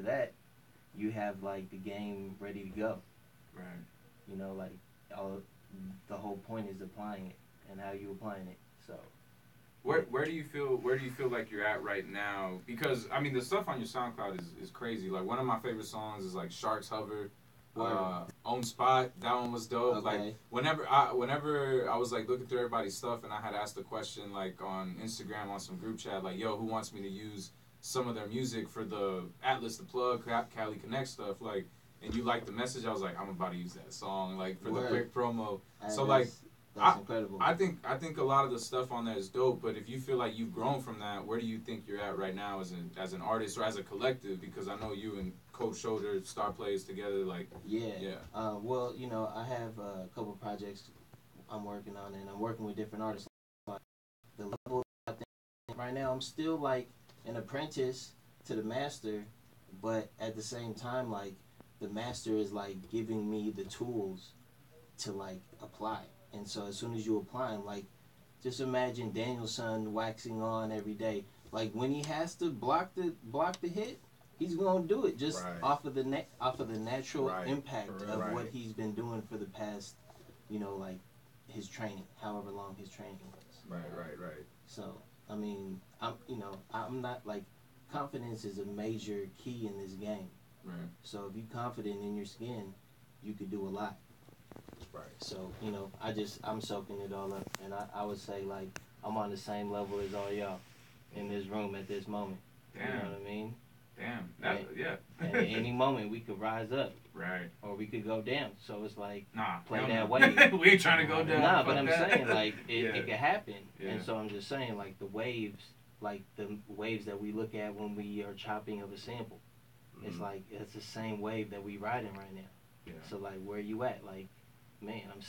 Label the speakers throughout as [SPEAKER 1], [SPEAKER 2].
[SPEAKER 1] after that, you have like the game ready to go.
[SPEAKER 2] Right.
[SPEAKER 1] You know, like all the whole point is applying it and how you applying it. So
[SPEAKER 2] Where do you feel like you're at right now? Because I mean the stuff on your SoundCloud is crazy. Like one of my favorite songs is like Sharks Hover, Own Spot. That one was dope.
[SPEAKER 1] Okay.
[SPEAKER 2] Like whenever I was like looking through everybody's stuff and I had asked a question like on Instagram on some group chat like, yo, who wants me to use some of their music for the Atlas the Plug Cali Connect stuff, like, and you liked the message, I was like, I'm about to use that song like for the quick promo.
[SPEAKER 1] And
[SPEAKER 2] so like
[SPEAKER 1] that's incredible.
[SPEAKER 2] I think a lot of the stuff on there is dope, but if you feel like you've grown from that, where do you think you're at right now as an artist or as a collective? Because I know you and Coach Shoulder, Star Plays together, like
[SPEAKER 1] yeah. Well, you know, I have a couple projects I'm working on, and I'm working with different artists. The level I think right now, I'm still like an apprentice to the master, but at the same time, like the master is like giving me the tools to like apply. And so as soon as you apply them, like, just imagine Danielson waxing on every day. Like when he has to block the hit, he's gonna do it just off of the natural impact of what he's been doing for the past, you know, like his training, however long his training was.
[SPEAKER 2] Right.
[SPEAKER 1] So I mean, I'm not like, confidence is a major key in this game.
[SPEAKER 2] Right.
[SPEAKER 1] So if you're confident in your skin, you could do a lot.
[SPEAKER 2] Right.
[SPEAKER 1] So, you know, I'm soaking it all up, and I would say, like, I'm on the same level as all y'all in this room at this moment.
[SPEAKER 2] Damn.
[SPEAKER 1] You know what I mean?
[SPEAKER 2] Damn. Yeah.
[SPEAKER 1] And at any moment, we could rise up.
[SPEAKER 2] Right.
[SPEAKER 1] Or we could go down. So it's like, play
[SPEAKER 2] that
[SPEAKER 1] wave.
[SPEAKER 2] We ain't trying to go down.
[SPEAKER 1] Nah, but I'm saying, like, it could happen.
[SPEAKER 2] Yeah.
[SPEAKER 1] And so I'm just saying, like, the waves that we look at when we are chopping of a sample, it's like, it's the same wave that we riding right now.
[SPEAKER 2] Yeah.
[SPEAKER 1] So, like, where you at? Like, man, I'm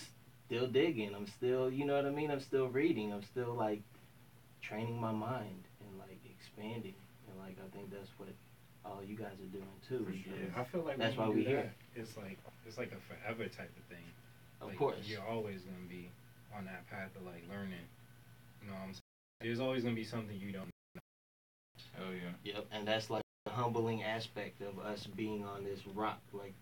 [SPEAKER 1] still digging. I'm still, you know what I mean? I'm still reading. I'm still, like, training my mind and, like, expanding. And, like, I think that's what all you guys are doing, too.
[SPEAKER 3] For sure. I feel like
[SPEAKER 1] that's
[SPEAKER 3] when
[SPEAKER 1] why
[SPEAKER 3] you
[SPEAKER 1] we
[SPEAKER 3] do
[SPEAKER 1] here.
[SPEAKER 3] that, it's like a forever type of thing.
[SPEAKER 1] Of course.
[SPEAKER 3] You're always going to be on that path of, like, learning. You know what I'm saying? There's always going to be something you don't know.
[SPEAKER 2] Hell yeah.
[SPEAKER 1] Yep, and that's, like, the humbling aspect of us being on this rock. Like,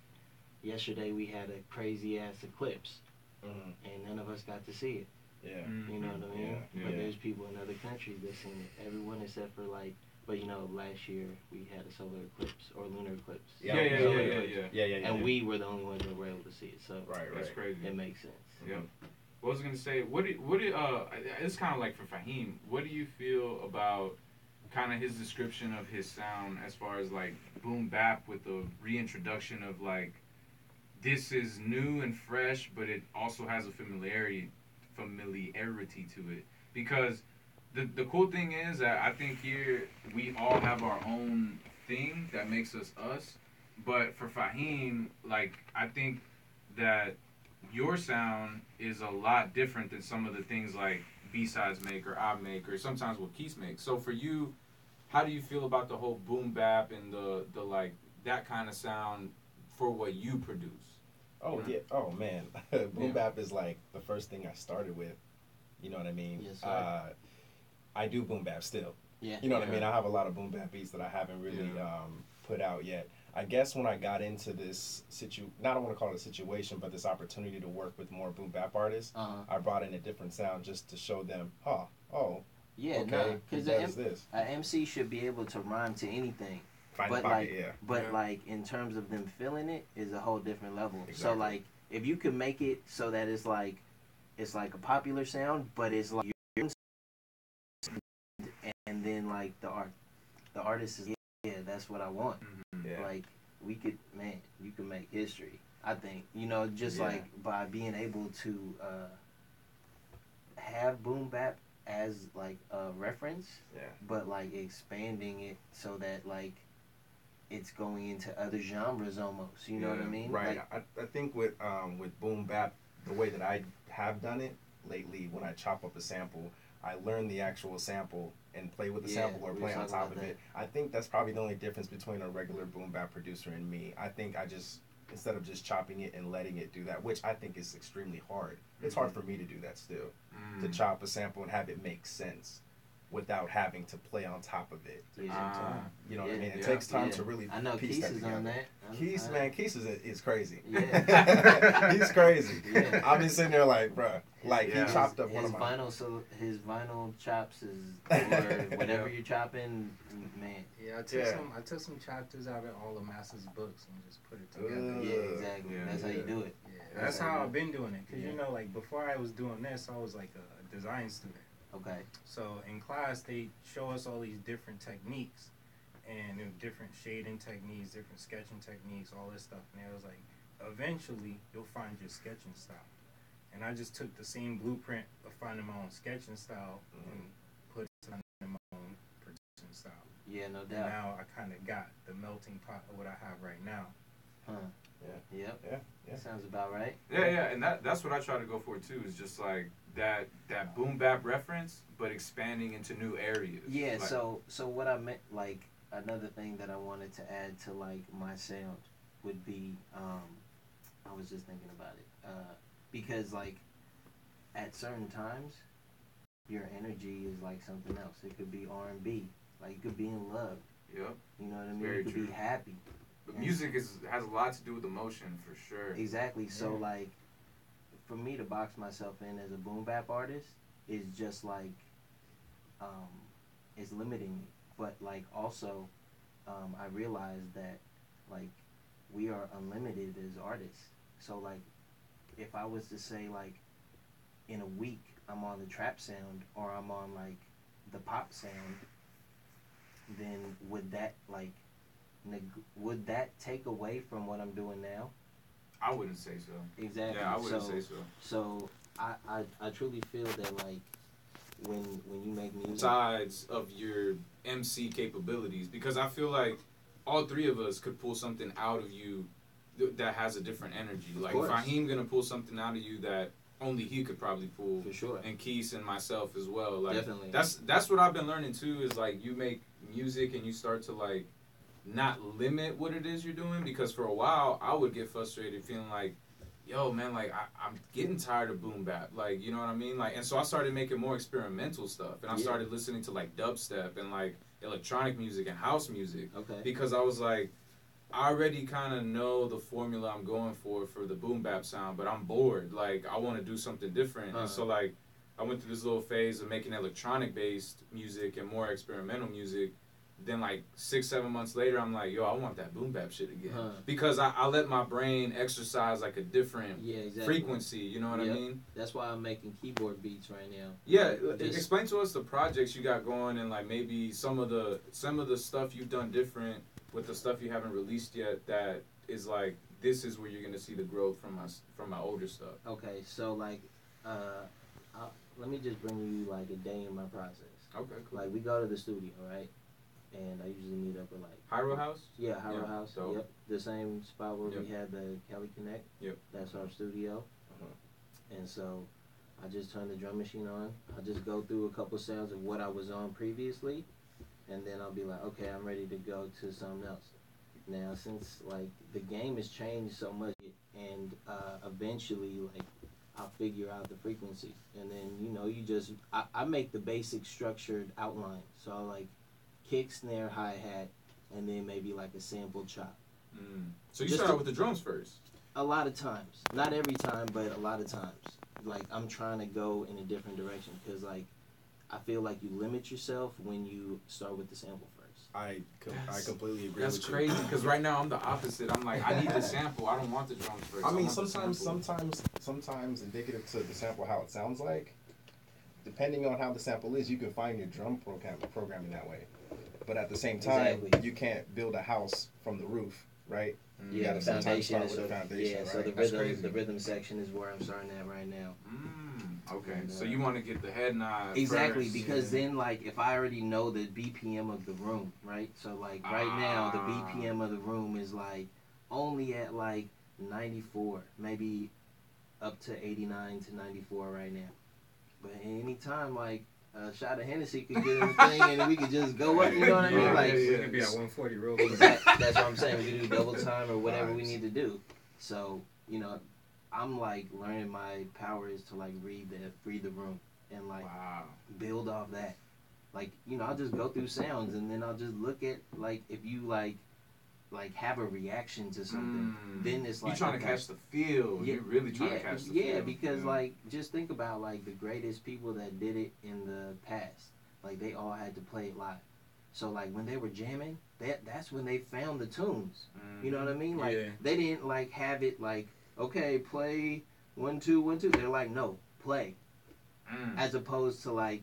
[SPEAKER 1] yesterday we had a crazy ass eclipse, and none of us got to see it.
[SPEAKER 4] Yeah.
[SPEAKER 1] You know what I mean?
[SPEAKER 4] Yeah.
[SPEAKER 1] But there's people in other countries that seen it. Everyone except for, like, but you know, last year we had a solar eclipse or lunar eclipse.
[SPEAKER 2] Yeah.
[SPEAKER 1] And we were the only ones that were able to see it. So
[SPEAKER 2] That's crazy.
[SPEAKER 1] It makes sense.
[SPEAKER 2] Yeah. What was I gonna say? It's kind of like for Fahim. What do you feel about kind of his description of his sound as far as like boom bap with the reintroduction of like, this is new and fresh, but it also has a familiarity to it. Because the cool thing is that I think here we all have our own thing that makes us us. But for Fahim, like, I think that your sound is a lot different than some of the things like B-sides make or I make or sometimes what Keith makes. So for you, how do you feel about the whole boom bap and the like that kind of sound for what you produce?
[SPEAKER 4] Oh yeah. Oh man, boom bap is like the first thing I started with. You know what I mean?
[SPEAKER 1] Yes, sir.
[SPEAKER 4] I do boom bap still.
[SPEAKER 1] Yeah.
[SPEAKER 4] You know what I mean? I have a lot of boom bap beats that I haven't really put out yet. I guess when I got into this I don't want to call it a situation, but this opportunity to work with more boom bap artists, I brought in a different sound just to show them,
[SPEAKER 1] yeah,
[SPEAKER 4] okay,
[SPEAKER 1] because an MC should be able to rhyme to anything. But like in terms of them feeling it is a whole different level.
[SPEAKER 4] Exactly.
[SPEAKER 1] So like if you can make it so that it's like a popular sound, but it's like your and then like the artist is that's what I want.
[SPEAKER 4] Yeah.
[SPEAKER 1] Like you can make history. I think just like by being able to have boom bap as like a reference, but like expanding it so that like it's going into other genres almost. You know what I mean?
[SPEAKER 4] Right.
[SPEAKER 1] Like,
[SPEAKER 4] I think with boom bap, the way that I have done it lately, when I chop up a sample, I learn the actual sample and play with the sample or play on top of it. I think that's probably the only difference between a regular boom bap producer and me. I think I just, instead of just chopping it and letting it do that, which I think is extremely hard. It's hard for me to do that still, to chop a sample and have it make sense. without having to play on top of it.
[SPEAKER 1] Yeah.
[SPEAKER 4] You know what I
[SPEAKER 1] Yeah.
[SPEAKER 4] mean? It takes time to really
[SPEAKER 1] I know
[SPEAKER 4] piece
[SPEAKER 1] Keith
[SPEAKER 4] that
[SPEAKER 1] is
[SPEAKER 4] together.
[SPEAKER 1] on that.
[SPEAKER 4] Keith is crazy.
[SPEAKER 1] Yeah.
[SPEAKER 4] He's crazy.
[SPEAKER 1] Yeah.
[SPEAKER 4] I've been sitting there like, bruh, like
[SPEAKER 2] Yeah.
[SPEAKER 4] he chopped up one
[SPEAKER 1] his
[SPEAKER 4] of my.
[SPEAKER 1] vinyl. So his vinyl chops is or whatever you're chopping, man.
[SPEAKER 3] Yeah, I took some chapters out of all of Master's books and just put it together.
[SPEAKER 1] Yeah, exactly.
[SPEAKER 2] Yeah.
[SPEAKER 1] That's how you do it.
[SPEAKER 3] Yeah, that's how I've been doing it. Cause
[SPEAKER 1] Yeah.
[SPEAKER 3] you know, like before I was doing this, I was like a design student.
[SPEAKER 1] Okay.
[SPEAKER 3] So in class, they show us all these different techniques, and you know, different shading techniques, different sketching techniques, all this stuff. And it was like, eventually, you'll find your sketching style. And I just took the same blueprint of finding my own sketching style and put it in my own production style.
[SPEAKER 1] Yeah, no
[SPEAKER 3] And
[SPEAKER 1] doubt.
[SPEAKER 3] now I kind of got the melting pot of what I have right now.
[SPEAKER 1] Huh.
[SPEAKER 4] Yeah.
[SPEAKER 1] Yep.
[SPEAKER 4] Yeah.
[SPEAKER 1] Sounds about right.
[SPEAKER 2] Yeah, and that's what I try to go for too. Is just like that boom bap reference, but expanding into new areas.
[SPEAKER 1] Yeah.
[SPEAKER 2] Like,
[SPEAKER 1] So what I meant, like another thing that I wanted to add to like my sound would be, I was just thinking about it, because like at certain times, your energy is like something else. It could be R&B, like you could be in love.
[SPEAKER 2] Yep.
[SPEAKER 1] You know what I mean?
[SPEAKER 2] Very
[SPEAKER 1] You could
[SPEAKER 2] true.
[SPEAKER 1] be happy.
[SPEAKER 2] But music has a lot to do with emotion for sure.
[SPEAKER 1] Exactly. So
[SPEAKER 3] Yeah.
[SPEAKER 1] like, for me to box myself in as a boom bap artist is just like, it's limiting me. But like also, I realized that like we are unlimited as artists. So like, if I was to say like, in a week I'm on the trap sound or I'm on like the pop sound, then would that like would that take away from what I'm doing now?
[SPEAKER 2] I wouldn't say so.
[SPEAKER 1] Exactly.
[SPEAKER 2] Yeah, I wouldn't say so.
[SPEAKER 1] So I truly feel that like when you make music,
[SPEAKER 2] Sides of your MC capabilities, because I feel like all three of us could pull something out of you that has a different energy. Like
[SPEAKER 1] course.
[SPEAKER 2] Fahim gonna pull something out of you that only he could probably pull,
[SPEAKER 1] for sure.
[SPEAKER 2] and Keith and myself as well. Like
[SPEAKER 1] Definitely.
[SPEAKER 2] that's what I've been learning too. Is like you make music and you start to like not limit what it is you're doing, because for a while I would get frustrated feeling like, yo man, like I'm getting tired of boom bap, like you know what I mean, like, and so I started making more experimental stuff, and I started listening to like dubstep and like electronic music and house music,
[SPEAKER 1] Okay.
[SPEAKER 2] because I was like, I already kind of know the formula I'm going for the boom bap sound, but I'm bored, like I want to do something different, and so like I went through this little phase of making electronic based music and more experimental music. Then like 6-7 months later, I'm like, yo, I want that boom bap shit again, because I let my brain exercise like a different frequency. You know what I mean?
[SPEAKER 1] That's why I'm making keyboard beats right now.
[SPEAKER 2] Yeah, explain to us the projects you got going, and like maybe some of the stuff you've done different with the stuff you haven't released yet. That is like, this is where you're gonna see the growth from my older stuff.
[SPEAKER 1] Okay, so like, let me just bring you like a day in my process.
[SPEAKER 2] Okay, cool.
[SPEAKER 1] Like we go to the studio, right? And I usually meet up at like
[SPEAKER 2] Hyro House?
[SPEAKER 1] Yeah, Hyro House.
[SPEAKER 2] Dope.
[SPEAKER 1] Yep. The same spot where
[SPEAKER 2] Yep.
[SPEAKER 1] we had the Kelly Connect.
[SPEAKER 2] Yep.
[SPEAKER 1] That's our studio. And so I just turn the drum machine on. I just go through a couple sounds of what I was on previously, and then I'll be like, okay, I'm ready to go to something else. Now, since like the game has changed so much, and eventually like I'll figure out the frequency, and then you just I make the basic structured outline. So I like kick, snare, hi-hat, and then maybe like a sample chop.
[SPEAKER 2] So you start out with the drums first?
[SPEAKER 1] A lot of times. Not every time, but a lot of times. Like, I'm trying to go in a different direction, because, like, I feel like you limit yourself when you start with the sample first.
[SPEAKER 4] I completely agree
[SPEAKER 2] That's
[SPEAKER 4] with you.
[SPEAKER 2] crazy, because right now I'm the opposite. I'm like, I need the sample. I don't want the drums first.
[SPEAKER 4] I mean,
[SPEAKER 2] want the
[SPEAKER 4] sometimes indicative to the sample, how it sounds like, depending on how the sample is, you can find your drum programming that way. But at the same time, you can't build a house from the roof, right? You gotta sometimes start with the foundation, right?
[SPEAKER 1] So the rhythm section is where I'm starting at right now.
[SPEAKER 2] Okay,
[SPEAKER 1] And,
[SPEAKER 2] so you want to get the head nod
[SPEAKER 1] exactly,
[SPEAKER 2] first.
[SPEAKER 1] because then, like, if I already know the BPM of the room, right? So, like, right now, the BPM of the room is, like, only at, like, 94, maybe up to 89 to 94 right now. But anytime, like, a shot of Hennessy could get in the thing, and we could just go up, you know what I mean? Like,
[SPEAKER 3] We could be at 140 real quick.
[SPEAKER 1] exactly, that's what I'm saying. We could do double time or whatever we need to do. So, I'm like learning my power is to like read the room and like build off that. like I'll just go through sounds and then I'll just look at like if you like have a reaction to something, then it's like
[SPEAKER 2] you trying to catch the feel.
[SPEAKER 1] Yeah,
[SPEAKER 2] You're really trying to catch the feel.
[SPEAKER 1] Yeah, because like just think about like the greatest people that did it in the past. Like they all had to play it live. So like when they were jamming, that's when they found the tunes. You know what I mean? Like they didn't like have it like, okay, play 1 2 1 2. They're like, no, play. As opposed to like,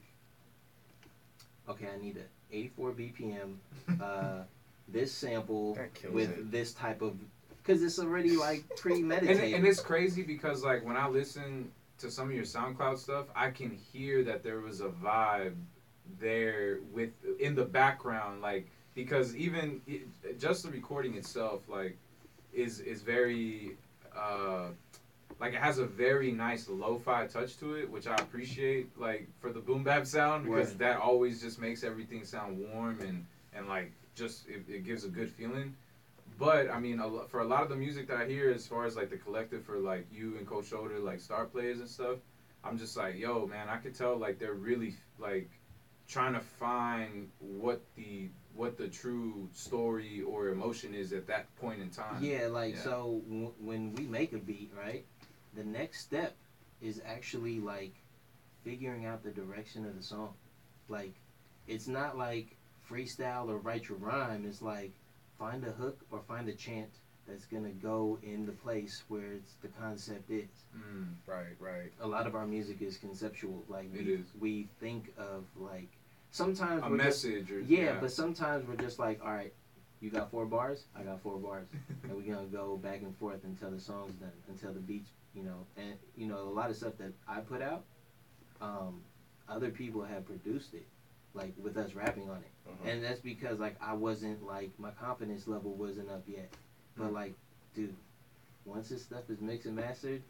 [SPEAKER 1] okay, I need a 84 BPM, this sample with this type of, because it's already like premeditated.
[SPEAKER 2] And it's crazy because like when I listen to some of your SoundCloud stuff, I can hear that there was a vibe there with in the background, like because even just the recording itself like is very like it has a very nice lo-fi touch to it, which I appreciate like for the boom bap sound, because that always just makes everything sound warm and like just it gives a good feeling. But I mean, for a lot of the music that I hear, as far as like the collective for like you and Coach Shoulder, like star players and stuff, I'm just like, yo, man, I could tell like they're really like trying to find what the true story or emotion is at that point in time.
[SPEAKER 1] Yeah, like so when we make a beat, right? The next step is actually like figuring out the direction of the song. Like it's not like freestyle or write your rhyme. It's like find a hook or find a chant that's gonna go in the place where the concept is.
[SPEAKER 4] Right.
[SPEAKER 1] A lot of our music is conceptual. Like we think of like sometimes
[SPEAKER 2] a message
[SPEAKER 1] but sometimes we're just like, all right, you got 4 bars, I got 4 bars, and we're gonna go back and forth until the song's done, until the beats, and a lot of stuff that I put out, other people have produced it, like with us rapping on it, and that's because like I wasn't like my confidence level wasn't up yet, but like, dude, once this stuff is mixed and mastered,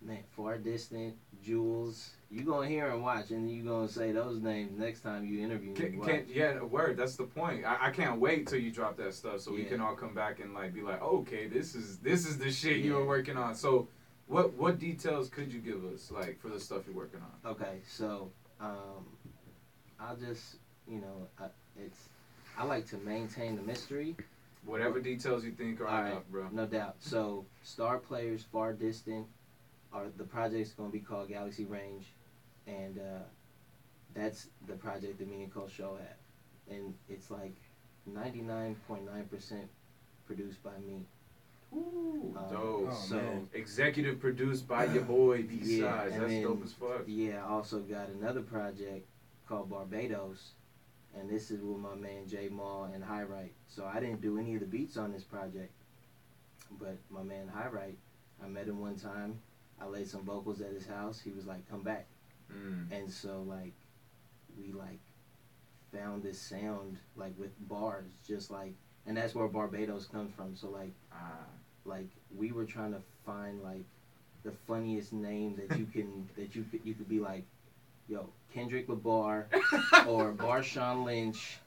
[SPEAKER 1] man, Far Distant, Jules, you gonna hear and watch, and you gonna say those names next time you interview me.
[SPEAKER 2] Yeah, word. That's the point. I can't wait till you drop that stuff so we can all come back and like be like, okay, this is the shit you were working on. So, what details could you give us like for the stuff you're working on?
[SPEAKER 1] Okay, so I'll just I like to maintain the mystery.
[SPEAKER 2] Whatever details you think are enough, bro.
[SPEAKER 1] No doubt. So, Star Players, Far Distant, the project's going to be called Galaxy Range, and that's the project that me and Coach Show have. And it's like 99.9% produced by me.
[SPEAKER 2] Ooh, dope.
[SPEAKER 1] So
[SPEAKER 2] executive produced by your boy Bsidez. That's dope as fuck.
[SPEAKER 1] Yeah, I also got another project called Barbados, and this is with my man J Maul and High Right. So I didn't do any of the beats on this project, but my man High Right, I met him one time. I laid some vocals at his house. He was like, "Come back," and so like we like found this sound like with bars, just like, and that's where Barbados comes from. So like we were trying to find like the funniest name that you could be like, yo, Kendrick Lamar or Marshawn Lynch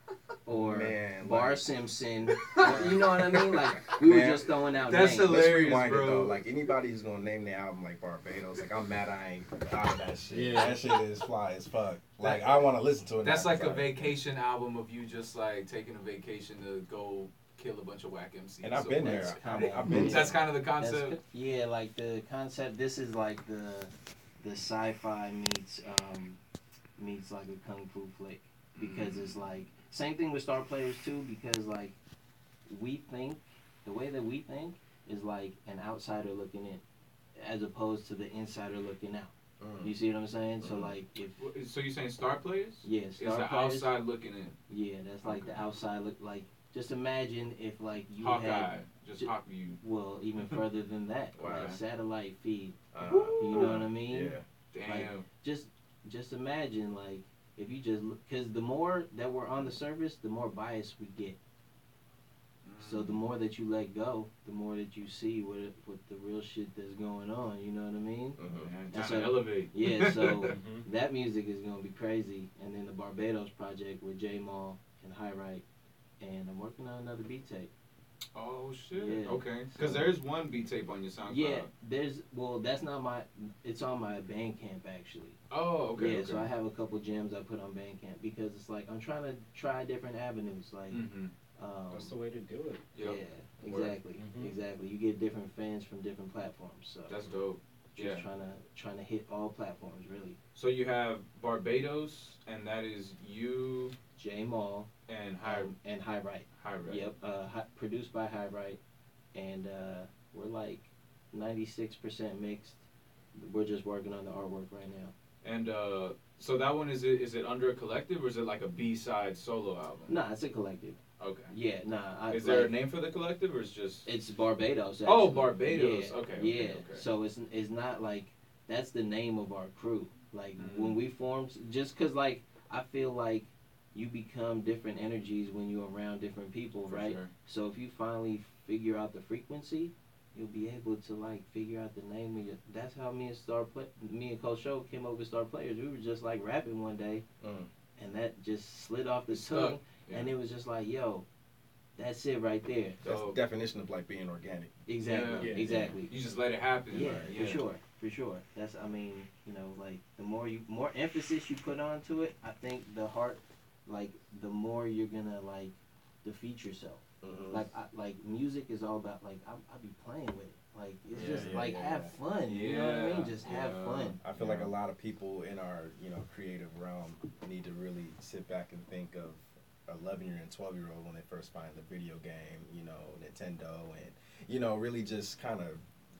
[SPEAKER 1] or Bar Simpson. You know what I mean? Like we were just throwing out names.
[SPEAKER 2] That's hilarious,
[SPEAKER 4] Let's
[SPEAKER 2] bro.
[SPEAKER 4] it, though. Like anybody who's gonna name their album like Barbados, like I'm mad I ain't thought of that shit. Yeah. That shit is fly as fuck. Like I want to listen to it.
[SPEAKER 2] That's like a vacation album of you just like taking a vacation to go kill a bunch of whack MCs.
[SPEAKER 4] And I've been there. I've been.
[SPEAKER 2] That's kind of the concept.
[SPEAKER 1] Yeah, like the concept. This is like the sci-fi meets like a kung fu flick, because it's like same thing with Star Players too, because like the way that we think is like an outsider looking in, as opposed to the insider looking out. You see what I'm saying? So like
[SPEAKER 2] so you're saying Star Players?
[SPEAKER 1] Yeah,
[SPEAKER 2] Star Players. The outside looking in.
[SPEAKER 1] Yeah, that's like the outside look. Like just imagine if like you
[SPEAKER 2] Hawkeye, just Hawk View.
[SPEAKER 1] Well, even further than that, like satellite feed.
[SPEAKER 4] You
[SPEAKER 1] know what I mean?
[SPEAKER 2] Yeah.
[SPEAKER 1] Like, just imagine like if you just because the more that we're on the surface, the more bias we get. So the more that you let go, the more that you see what the real shit that's going on. You know what I mean?
[SPEAKER 2] Trying to elevate.
[SPEAKER 1] Yeah. So that music is gonna be crazy. And then the Barbados project with J Maul and High Right, and I'm working on another beat tape.
[SPEAKER 2] Oh shit.
[SPEAKER 1] Yeah.
[SPEAKER 2] Okay. Because there's one beat tape on your SoundCloud.
[SPEAKER 1] Yeah, that's not my. It's on my Bandcamp actually.
[SPEAKER 2] Oh, okay.
[SPEAKER 1] Yeah,
[SPEAKER 2] okay.
[SPEAKER 1] so I have a couple gems I put on Bandcamp because it's like I'm trying to try different avenues. Like,
[SPEAKER 2] Mm-hmm.
[SPEAKER 3] That's the way to do it.
[SPEAKER 2] Yep.
[SPEAKER 1] yeah, exactly,
[SPEAKER 3] Mhm.
[SPEAKER 1] exactly. You get different fans from different platforms. So
[SPEAKER 2] That's dope.
[SPEAKER 1] just
[SPEAKER 2] Yeah.
[SPEAKER 1] trying to hit all platforms really.
[SPEAKER 2] So you have Barbados, and that is you
[SPEAKER 1] J Mall
[SPEAKER 2] and
[SPEAKER 1] and High Right.
[SPEAKER 2] High Red.
[SPEAKER 1] Yep, produced by High Right, and we're like 96% mixed. We're just working on the artwork right now.
[SPEAKER 2] And so that one is it under a collective or is it like a B-side solo album?
[SPEAKER 1] Nah, it's a collective.
[SPEAKER 2] Okay.
[SPEAKER 1] Yeah, nah.
[SPEAKER 2] Is there a name for the collective or is just?
[SPEAKER 1] It's Barbados. Actually.
[SPEAKER 2] Oh, Barbados.
[SPEAKER 1] Yeah,
[SPEAKER 2] Okay.
[SPEAKER 1] yeah.
[SPEAKER 2] Okay.
[SPEAKER 1] So it's not like that's the name of our crew. Like
[SPEAKER 2] Mm-hmm.
[SPEAKER 1] when we formed, just cause like I feel like you become different energies when you're around different people,
[SPEAKER 2] For
[SPEAKER 1] right?
[SPEAKER 2] sure.
[SPEAKER 1] So if you finally figure out the frequency, you'll be able to like figure out the name of your. That's how me and Coach Show came up with Star Players. We were just like rapping one day, and that just slid off the tongue,
[SPEAKER 2] Yeah.
[SPEAKER 1] and it was just like, yo, that's it right there.
[SPEAKER 4] That's
[SPEAKER 2] Dope.
[SPEAKER 4] the definition of like being organic.
[SPEAKER 1] Exactly,
[SPEAKER 3] Yeah.
[SPEAKER 1] exactly.
[SPEAKER 2] You just let it happen.
[SPEAKER 1] Yeah,
[SPEAKER 2] right?
[SPEAKER 1] for sure. That's, I mean, you know, like the more emphasis you put onto it, I think the more you're gonna like defeat yourself.
[SPEAKER 4] Mm-hmm.
[SPEAKER 1] Like music is all about like I be playing with it. Like it's
[SPEAKER 4] Yeah,
[SPEAKER 1] just
[SPEAKER 4] yeah,
[SPEAKER 1] like
[SPEAKER 4] yeah,
[SPEAKER 1] have fun. You know what I mean? Just have
[SPEAKER 2] Yeah.
[SPEAKER 1] fun.
[SPEAKER 4] I feel like a lot of people in our creative realm need to really sit back and think of 11-year and 12-year-old when they first find the video game, Nintendo, and really just kind of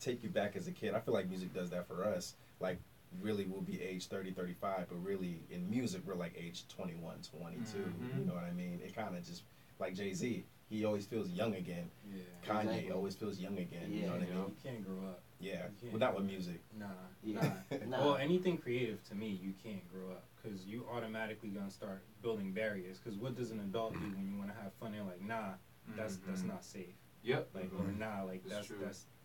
[SPEAKER 4] take you back as a kid. I feel like music does that for us. Like really we'll be age 30, 35, but really in music we're like age 21, 22.
[SPEAKER 2] Mhm.
[SPEAKER 4] You know what I mean? It kind of just like Jay-Z, he always feels young again.
[SPEAKER 3] Yeah.
[SPEAKER 4] Kanye
[SPEAKER 1] Exactly.
[SPEAKER 4] always feels young again. You
[SPEAKER 1] Yeah.
[SPEAKER 4] know what I mean?
[SPEAKER 3] You can't grow up.
[SPEAKER 4] Yeah,
[SPEAKER 3] You can't
[SPEAKER 4] but not
[SPEAKER 3] grow
[SPEAKER 4] with
[SPEAKER 3] up.
[SPEAKER 4] music.
[SPEAKER 3] Nah.
[SPEAKER 1] Yeah.
[SPEAKER 3] Nah.
[SPEAKER 1] Nah.
[SPEAKER 3] Well, anything creative to me, you can't grow up because you automatically gonna start building barriers. Because what does an adult do when you want to have fun? They're like, nah, that's
[SPEAKER 2] Mhm.
[SPEAKER 3] not safe.
[SPEAKER 2] Yep.
[SPEAKER 3] Like
[SPEAKER 4] Mhm.
[SPEAKER 3] or nah, like
[SPEAKER 2] That's
[SPEAKER 3] that's
[SPEAKER 2] true.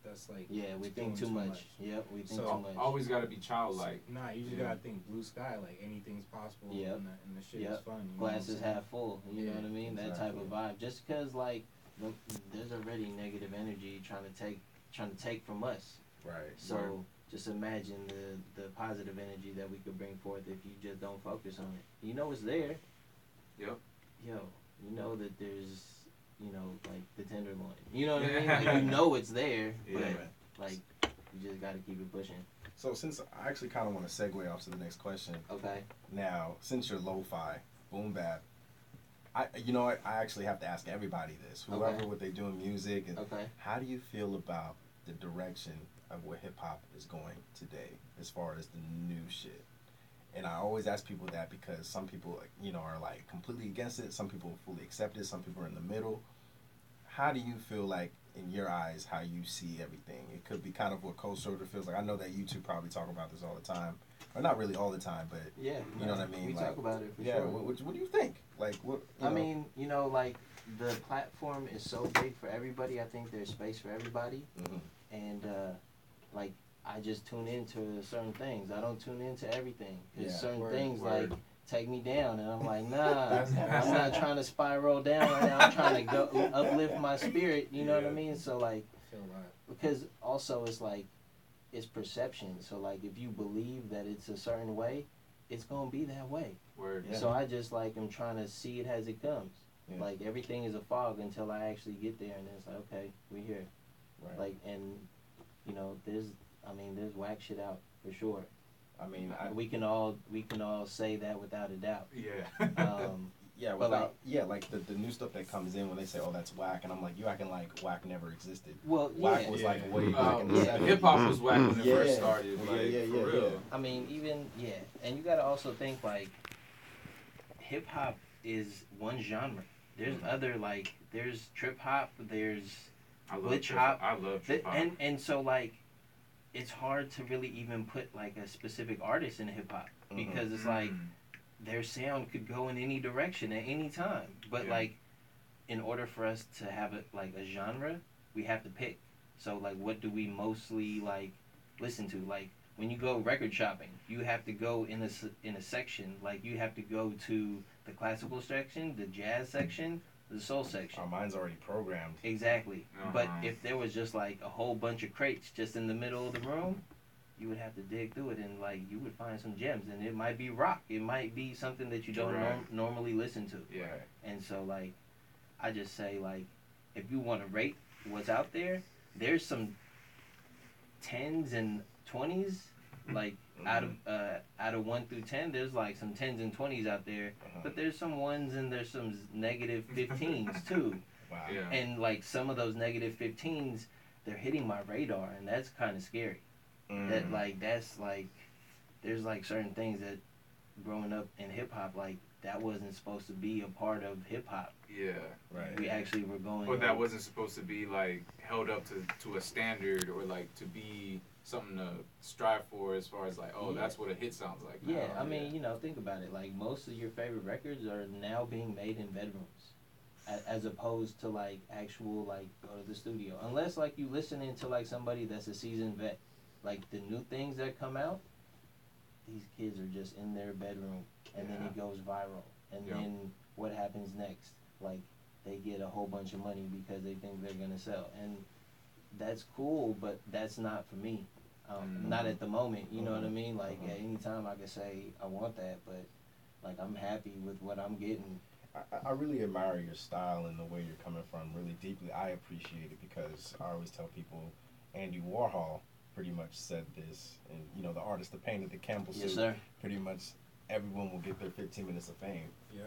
[SPEAKER 3] that's like
[SPEAKER 1] Yeah, we think
[SPEAKER 3] doing
[SPEAKER 1] too much. Yep, we think
[SPEAKER 3] So,
[SPEAKER 1] too much.
[SPEAKER 2] Always got to be childlike.
[SPEAKER 3] Nah, you just
[SPEAKER 2] Yeah.
[SPEAKER 3] gotta think blue sky. Like anything's possible.
[SPEAKER 1] Yep.
[SPEAKER 3] And the shit is
[SPEAKER 1] Yep.
[SPEAKER 3] fun. You know what I'm
[SPEAKER 1] Glasses
[SPEAKER 3] saying?
[SPEAKER 1] half full. You know
[SPEAKER 3] Yeah,
[SPEAKER 1] what I mean? That type of
[SPEAKER 4] exactly.
[SPEAKER 1] vibe. Just because like there's already negative energy trying to take from us.
[SPEAKER 4] Right.
[SPEAKER 1] So
[SPEAKER 2] Word.
[SPEAKER 1] just imagine the positive energy that we could bring forth if you just don't focus on it. You know it's there.
[SPEAKER 2] Yep.
[SPEAKER 1] Yo, you know that there's like the tenderloin. You know what I mean? Like, you know it's there, but
[SPEAKER 2] Yeah.
[SPEAKER 1] like you just gotta keep it pushing.
[SPEAKER 4] So since I actually kind of want to segue off to the next question.
[SPEAKER 1] Okay.
[SPEAKER 4] Now, since you're lo-fi, boom bap, I actually have to ask everybody this. Whoever
[SPEAKER 1] Okay.
[SPEAKER 4] what they do in music, and
[SPEAKER 1] Okay.
[SPEAKER 4] how do you feel about the direction of where hip hop is going today, as far as the new shit? And I always ask people that because some people, are like completely against it. Some people fully accept it. Some people are in the middle. How do you feel like, in your eyes, how you see everything? It could be kind of what Cold Shoulder feels like. I know that you two probably talk about this all the time, or not really all the time, but
[SPEAKER 1] Yeah.
[SPEAKER 4] you know what I mean.
[SPEAKER 1] We
[SPEAKER 4] like,
[SPEAKER 1] talk about it for
[SPEAKER 4] yeah.
[SPEAKER 1] sure.
[SPEAKER 4] What do you think? Like what?
[SPEAKER 1] I mean, like the platform is so big for everybody. I think there's space for everybody,
[SPEAKER 4] Mhm.
[SPEAKER 1] and like I just tune into certain things. I don't tune into everything. There's
[SPEAKER 4] Yeah.
[SPEAKER 1] certain
[SPEAKER 3] Word,
[SPEAKER 1] things
[SPEAKER 2] word.
[SPEAKER 1] like take me down, and I'm like, nah,
[SPEAKER 3] That's-
[SPEAKER 1] I'm not trying to spiral down right now. I'm trying to go uplift my spirit. You know what I
[SPEAKER 2] Yeah.
[SPEAKER 1] mean? So like,
[SPEAKER 3] I feel that.
[SPEAKER 1] because also it's like it's perception. So like if you believe that it's a certain way, it's gonna be that way.
[SPEAKER 2] Word.
[SPEAKER 4] Yeah.
[SPEAKER 1] So I just like am trying to see it as it comes.
[SPEAKER 4] Yeah.
[SPEAKER 1] Like everything is a fog until I actually get there, and it's like, okay, we're here.
[SPEAKER 4] Right.
[SPEAKER 1] Like, and there's whack shit out for sure.
[SPEAKER 4] I mean,
[SPEAKER 1] We can all say that without a doubt.
[SPEAKER 2] Yeah.
[SPEAKER 4] yeah,
[SPEAKER 1] but
[SPEAKER 4] like the new stuff that comes in when they say, "Oh, that's whack," and I'm like, you acting like whack never existed.
[SPEAKER 1] Well,
[SPEAKER 4] Whack
[SPEAKER 1] yeah.
[SPEAKER 4] was like
[SPEAKER 3] Yeah.
[SPEAKER 4] way back in the
[SPEAKER 1] Yeah.
[SPEAKER 4] 70s.
[SPEAKER 2] Hip hop was whack when it
[SPEAKER 4] Yeah.
[SPEAKER 2] first started.
[SPEAKER 4] Yeah,
[SPEAKER 2] Like,
[SPEAKER 4] yeah,
[SPEAKER 2] for
[SPEAKER 4] yeah,
[SPEAKER 2] real.
[SPEAKER 4] yeah.
[SPEAKER 1] I mean, and you gotta also think like hip hop is one genre. There's other there's trip hop, there's
[SPEAKER 2] I love
[SPEAKER 1] glitch
[SPEAKER 2] trip
[SPEAKER 1] hop,
[SPEAKER 2] I love trip hop.
[SPEAKER 1] and so like it's hard to really even put like a specific artist in hip hop
[SPEAKER 4] Mhm.
[SPEAKER 1] because it's like
[SPEAKER 2] Mm.
[SPEAKER 1] their sound could go in any direction at any time. But
[SPEAKER 2] Yeah.
[SPEAKER 1] like in order for us to have a genre, we have to pick. So like what do we mostly like listen to? Like when you go record shopping, you have to go in a section. Like you have to go to the classical section, the jazz section, the soul section.
[SPEAKER 4] Our mind's already programmed.
[SPEAKER 1] Exactly. But
[SPEAKER 2] Uh-huh.
[SPEAKER 1] if there was just like a whole bunch of crates just in the middle of the room, you would have to dig through it and like you would find some gems. And it might be rock. It might be something that you don't
[SPEAKER 2] Right.
[SPEAKER 1] normally listen to.
[SPEAKER 2] Yeah.
[SPEAKER 1] And so like, I just say like, if you want to rate what's out there, there's some tens and twenties. Like out of 1 through 10, there's like some tens and twenties out there. But there's some ones and there's some negative 15s too.
[SPEAKER 4] Wow.
[SPEAKER 2] Yeah.
[SPEAKER 1] And like some of those negative 15s, they're hitting my radar, and that's kind of scary. That like that's like there's like certain things that growing up in hip hop, like that wasn't supposed to be a part of hip hop.
[SPEAKER 2] Yeah.
[SPEAKER 4] Right.
[SPEAKER 1] We actually were going.
[SPEAKER 2] Or that
[SPEAKER 1] like,
[SPEAKER 2] wasn't supposed to be like held up to a standard or like to be something to strive for as far as like, oh,
[SPEAKER 1] Yeah.
[SPEAKER 2] that's what a hit sounds like. now.
[SPEAKER 1] Yeah, I mean, you know, think about it. Like most of your favorite records are now being made in bedrooms, as opposed to like actual like go to the studio. Unless like you listening to like somebody that's a seasoned vet, like the new things that come out, these kids are just in their bedroom, and then it goes viral, and
[SPEAKER 2] Yep.
[SPEAKER 1] then what happens next? Like they get a whole bunch of money because they think they're gonna sell, and that's cool, but that's not for me. Not at the moment, you know what I mean? Like at any time I can say I want that, but like I'm happy with what I'm getting.
[SPEAKER 4] I really admire your style and the way you're coming from really deeply. I appreciate it because I always tell people Andy Warhol pretty much said this, and you know the artist that painted the Campbell
[SPEAKER 1] Yes,
[SPEAKER 4] suit.
[SPEAKER 1] sir.
[SPEAKER 4] Pretty much everyone will get their 15 minutes of fame,
[SPEAKER 3] Yeah.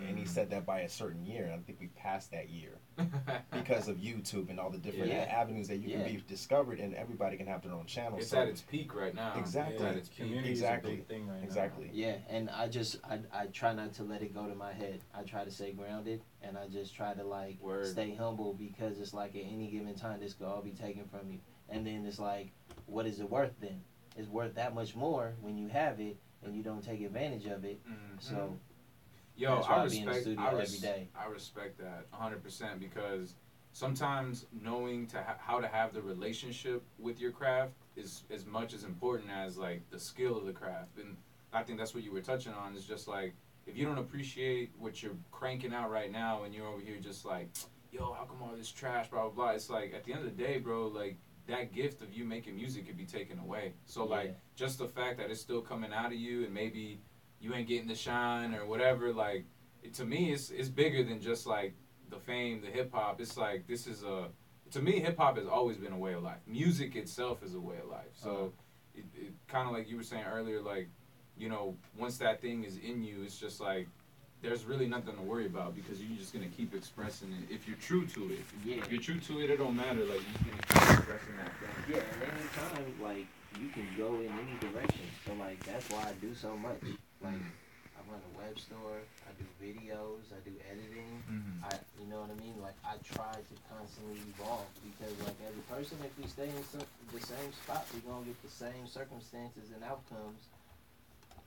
[SPEAKER 4] and he said that by a certain year. And I think we passed that year because of YouTube and all the different
[SPEAKER 1] Yeah.
[SPEAKER 4] avenues that you
[SPEAKER 1] Yeah.
[SPEAKER 4] can be discovered, and everybody can have their own channel.
[SPEAKER 2] It's
[SPEAKER 4] So
[SPEAKER 2] at its peak right now.
[SPEAKER 4] Exactly.
[SPEAKER 2] It's at its peak.
[SPEAKER 3] Community
[SPEAKER 4] Exactly.
[SPEAKER 3] is a big thing right
[SPEAKER 4] exactly.
[SPEAKER 1] Yeah, and I try not to let it go to my head. I try to stay grounded, and I just try to like
[SPEAKER 2] Word.
[SPEAKER 1] stay humble because it's like at any given time this could all be taken from you, and then it's like, what is it worth then? It's worth that much more when you have it and you don't take advantage of it.
[SPEAKER 2] Mhm.
[SPEAKER 1] So
[SPEAKER 2] Yo,
[SPEAKER 1] that's why
[SPEAKER 2] I
[SPEAKER 1] I be in the
[SPEAKER 2] respect.
[SPEAKER 1] studio every day.
[SPEAKER 2] I respect that 100% because sometimes knowing how to have the relationship with your craft is as much as important as like the skill of the craft. And I think that's what you were touching on. Is just like if you don't appreciate what you're cranking out right now, and you're over here just like, yo, how come all this trash, blah blah blah. It's like at the end of the day, bro, like that gift of you making music could be taken away. So like
[SPEAKER 1] Yeah.
[SPEAKER 2] just the fact that it's still coming out of you, and maybe you ain't getting the shine or whatever, like to me it's bigger than just like the fame, the hip hop. It's like this is to me hip hop has always been a way of life. Music itself is a way of life. So it kind of like you were saying earlier, like, you know, once that thing is in you, it's just like there's really nothing to worry about because you're just gonna keep expressing it if you're true to it.
[SPEAKER 1] Yeah.
[SPEAKER 2] If you're true to it, it don't matter. Like you're just gonna keep expressing that thing.
[SPEAKER 1] Yeah, at any time, like, you can go in any direction. So, like, that's why I do so much. Like, I run a web store, I do videos, I do editing.
[SPEAKER 2] Mm-hmm.
[SPEAKER 1] You know what I mean? Like, I try to constantly evolve because, like, as a person, if we stay in the same spot, we're going to get the same circumstances and outcomes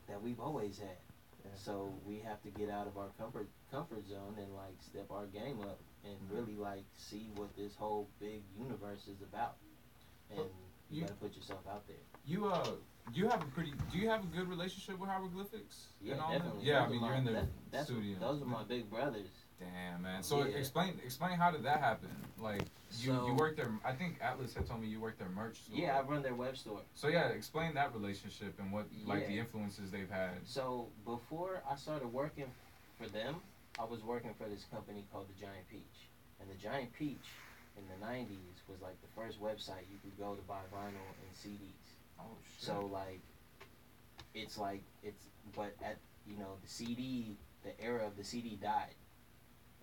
[SPEAKER 1] that we've always had. So we have to get out of our comfort zone and like step our game up and really like see what this whole big universe is about. And you gotta put yourself out there.
[SPEAKER 2] You do you have a good relationship with hieroglyphics?
[SPEAKER 1] Yeah,
[SPEAKER 2] and all that?
[SPEAKER 1] definitely.
[SPEAKER 2] Yeah, I
[SPEAKER 1] Those
[SPEAKER 2] mean
[SPEAKER 1] are
[SPEAKER 2] you're in the
[SPEAKER 1] that's
[SPEAKER 2] studio.
[SPEAKER 1] Those are my big brothers.
[SPEAKER 2] Damn, man. So
[SPEAKER 1] Yeah.
[SPEAKER 2] explain how did that happen? Like you
[SPEAKER 1] So-
[SPEAKER 2] worked there. I think Atlas had told me you worked their merch store.
[SPEAKER 1] Yeah, I run their web store.
[SPEAKER 2] So yeah, explain that relationship and what like the
[SPEAKER 1] Yeah.
[SPEAKER 2] influences they've had.
[SPEAKER 1] So before I started working for them, I was working for this company called the Giant Peach. And the Giant Peach in the 90s was like the first website you could go to buy vinyl and CDs.
[SPEAKER 2] Oh shit.
[SPEAKER 1] So like but at the CD, the era of the CD died.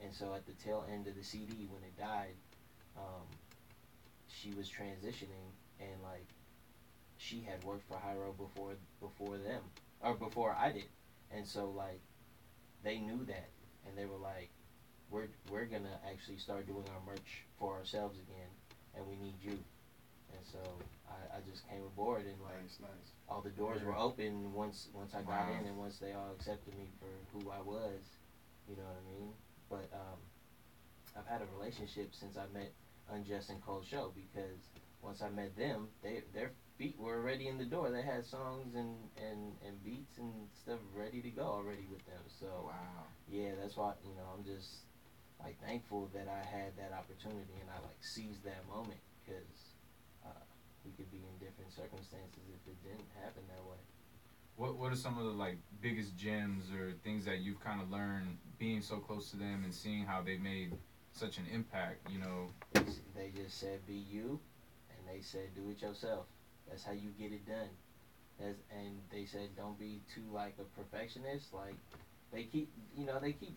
[SPEAKER 1] And so at the tail end of the CD when it died, she was transitioning and like she had worked for Hyro before them or before I did. And so like they knew that and they were like, we're gonna actually start doing our merch for ourselves again and we need you. And so I just came aboard and like
[SPEAKER 4] Nice.
[SPEAKER 1] all the doors were open once I got
[SPEAKER 2] Wow.
[SPEAKER 1] in and once they all accepted me for who I was, you know what I mean? But I've had a relationship since I met Unjust and Cold Show because once I met them, their feet were already in the door. They had songs and beats and stuff ready to go already with them. So
[SPEAKER 2] Wow.
[SPEAKER 1] yeah, that's why like thankful that I had that opportunity and I like seized that moment because we could be in different circumstances if it didn't happen that way.
[SPEAKER 2] What are some of the like biggest gems or things that you've kind of learned being so close to them and seeing how they made such an impact? You know,
[SPEAKER 1] They just said be you, and they said do it yourself. That's how you get it done. And they said don't be too like a perfectionist. Like they keep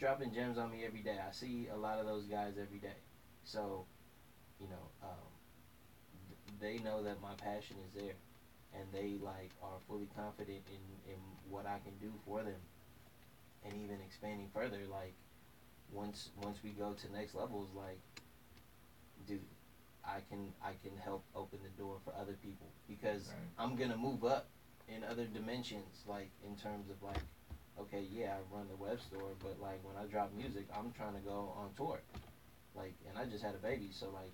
[SPEAKER 1] dropping gems on me every day. I see a lot of those guys every day. So, you know, they know that my passion is there, and they like are fully confident in what I can do for them, and even expanding further. Like once we go to next levels, like dude, I can help open the door for other people because
[SPEAKER 2] right.
[SPEAKER 1] I'm gonna move up in other dimensions, like in terms of like, okay, yeah, I run the web store, but like when I drop music, I'm trying to go on tour, like, and I just had a baby, so like